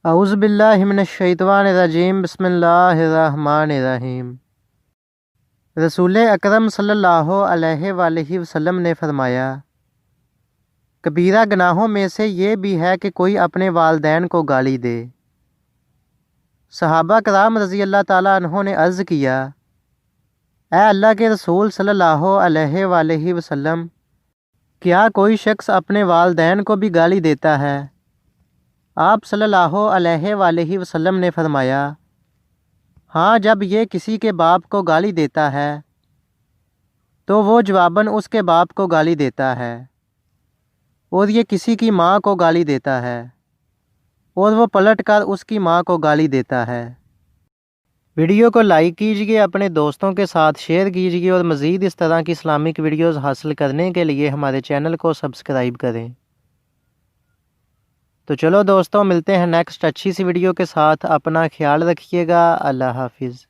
اعوذ باللہ من الشیطان الرجیم بسم اللہ الرحمن الرحیم۔ رسول اکرم صلی اللہ علیہ وآلہ وسلم نے فرمایا، کبیرہ گناہوں میں سے یہ بھی ہے کہ کوئی اپنے والدین کو گالی دے۔ صحابہ کرام رضی اللہ تعالیٰ عنہ نے عرض کیا، اے اللہ کے رسول صلی اللہ علیہ وآلہ وسلم، کیا کوئی شخص اپنے والدین کو بھی گالی دیتا ہے؟ آپ صلی اللہ علیہ وآلہ وسلم نے فرمایا، ہاں، جب یہ کسی کے باپ کو گالی دیتا ہے تو وہ جواباً اس کے باپ کو گالی دیتا ہے، اور یہ کسی کی ماں کو گالی دیتا ہے اور وہ پلٹ کر اس کی ماں کو گالی دیتا ہے۔ ویڈیو کو لائک کیجیے، اپنے دوستوں کے ساتھ شیئر کیجیے اور مزید اس طرح کی اسلامک ویڈیوز حاصل کرنے کے لیے ہمارے چینل کو سبسکرائب کریں۔ تو چلو دوستوں، ملتے ہیں نیکسٹ اچھی سی ویڈیو کے ساتھ۔ اپنا خیال رکھیے گا۔ اللہ حافظ۔